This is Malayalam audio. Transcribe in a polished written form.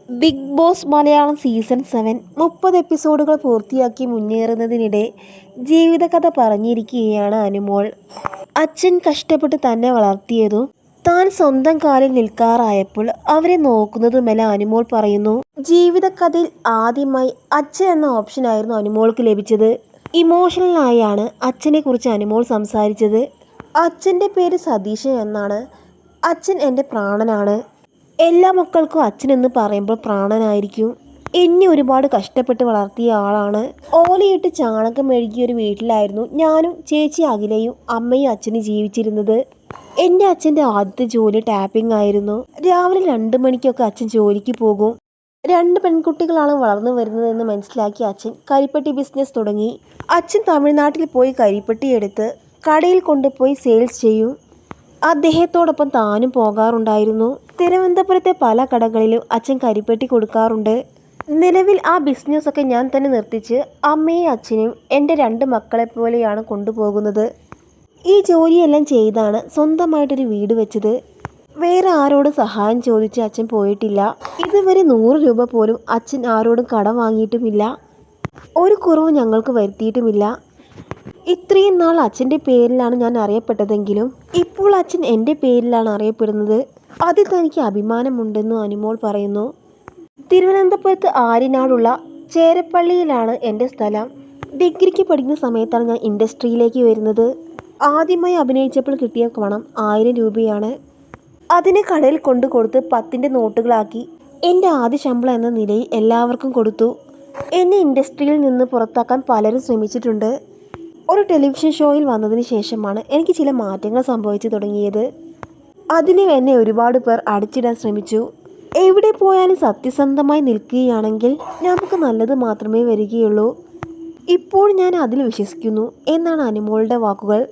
ബിഗ് ബോസ് മലയാളം സീസൺ 7 30 എപ്പിസോഡുകൾ പൂർത്തിയാക്കി മുന്നേറുന്നതിനിടെ ജീവിതകഥ പറഞ്ഞിരിക്കുകയാണ് അനുമോൾ. അച്ഛൻ കഷ്ടപ്പെട്ട് തന്നെ വളർത്തിയതും താൻ സ്വന്തം കാലിൽ നിൽക്കാറായപ്പോൾ അവരെ നോക്കുന്നതുമെല്ലാം അനുമോൾ പറയുന്നു. ജീവിതകഥയിൽ ആദ്യമായി അച്ഛൻ എന്ന ഓപ്ഷനായിരുന്നു അനുമോൾക്ക് ലഭിച്ചത്. ഇമോഷണലായാണ് അച്ഛനെക്കുറിച്ച് അനുമോൾ സംസാരിച്ചത്. അച്ഛൻ്റെ പേര് സതീശൻ എന്നാണ്. അച്ഛൻ എൻ്റെ പ്രാണനാണ്. എല്ലാ മക്കൾക്കും അച്ഛനെന്ന് പറയുമ്പോൾ പ്രാണനായിരിക്കും. എന്നെ ഒരുപാട് കഷ്ടപ്പെട്ട് വളർത്തിയ ആളാണ്. ഓലയിട്ട് ചാണകം മെഴുകിയ ഒരു വീട്ടിലായിരുന്നു ഞാനും ചേച്ചി അഖിലയും അമ്മയും അച്ഛനും ജീവിച്ചിരുന്നത്. എൻ്റെ അച്ഛൻ്റെ ആദ്യത്തെ ജോലി ടാപ്പിംഗ് ആയിരുന്നു. രാവിലെ 2 മണിക്കൊക്കെ അച്ഛൻ ജോലിക്ക് പോകും. 2 പെൺകുട്ടികളാണ് വളർന്നു വരുന്നതെന്ന് മനസ്സിലാക്കി അച്ഛൻ കരിപ്പെട്ടി ബിസിനസ് തുടങ്ങി. അച്ഛൻ തമിഴ്നാട്ടിൽ പോയി കരിപ്പെട്ടി എടുത്ത് കടയിൽ കൊണ്ടുപോയി സെയിൽസ് ചെയ്യും. അദ്ദേഹത്തോടൊപ്പം താനും പോകാറുണ്ടായിരുന്നു. തിരുവനന്തപുരത്തെ പല കടകളിലും അച്ഛൻ കരിപ്പെട്ടി കൊടുക്കാറുണ്ട്. നിലവിൽ ആ ബിസിനസ്സൊക്കെ ഞാൻ തന്നെ നിർത്തിച്ച് അമ്മയും അച്ഛനും എൻ്റെ 2 മക്കളെ പോലെയാണ് കൊണ്ടുപോകുന്നത്. ഈ ജോലിയെല്ലാം ചെയ്താണ് സ്വന്തമായിട്ടൊരു വീട് വെച്ചത്. വേറെ ആരോടും സഹായം ചോദിച്ച് അച്ഛൻ പോയിട്ടില്ല. ഇതുവരെ 100 രൂപ പോലും അച്ഛൻ ആരോടും കടം വാങ്ങിയിട്ടുമില്ല. ഒരു കുറവ് ഞങ്ങൾക്ക് വരുത്തിയിട്ടുമില്ല. ഇത്രയും നാൾ അച്ഛൻ്റെ പേരിലാണ് ഞാൻ അറിയപ്പെട്ടതെങ്കിലും ഇപ്പോൾ അച്ഛൻ എൻ്റെ പേരിലാണ് അറിയപ്പെടുന്നത്. അതിൽ തനിക്ക് അഭിമാനമുണ്ടെന്നും അനുമോൾ പറയുന്നു. തിരുവനന്തപുരത്ത് ആര്യനാടുള്ള ചേരപ്പള്ളിയിലാണ് എൻ്റെ സ്ഥലം. ഡിഗ്രിക്ക് പഠിക്കുന്ന സമയത്താണ് ഞാൻ ഇൻഡസ്ട്രിയിലേക്ക് വരുന്നത്. ആദ്യമായി അഭിനയിച്ചപ്പോൾ കിട്ടിയ പണം 1000 രൂപയാണ്. അതിനെ കടയിൽ കൊണ്ടു കൊടുത്ത് 10ൻ്റെ നോട്ടുകളാക്കി എൻ്റെ ആദ്യ ശമ്പളം എന്ന നിലയിൽ എല്ലാവർക്കും കൊടുത്തു. എന്നെ ഇൻഡസ്ട്രിയിൽ നിന്ന് പുറത്താക്കാൻ പലരും ശ്രമിച്ചിട്ടുണ്ട്. ഒരു ടെലിവിഷൻ ഷോയിൽ വന്നതിന് ശേഷമാണ് എനിക്ക് ചില മാറ്റങ്ങൾ സംഭവിച്ചു തുടങ്ങിയത്. അതിന് എന്നെ ഒരുപാട് പേർ അടിച്ചിടാൻ ശ്രമിച്ചു. എവിടെ പോയാലും സത്യസന്ധമായി നിൽക്കുകയാണെങ്കിൽ നമുക്ക് നല്ലത് മാത്രമേ വരികയുള്ളൂ. ഇപ്പോൾ ഞാൻ അതിൽ വിശ്വസിക്കുന്നു എന്നാണ് അനുമോളുടെ വാക്കുകൾ.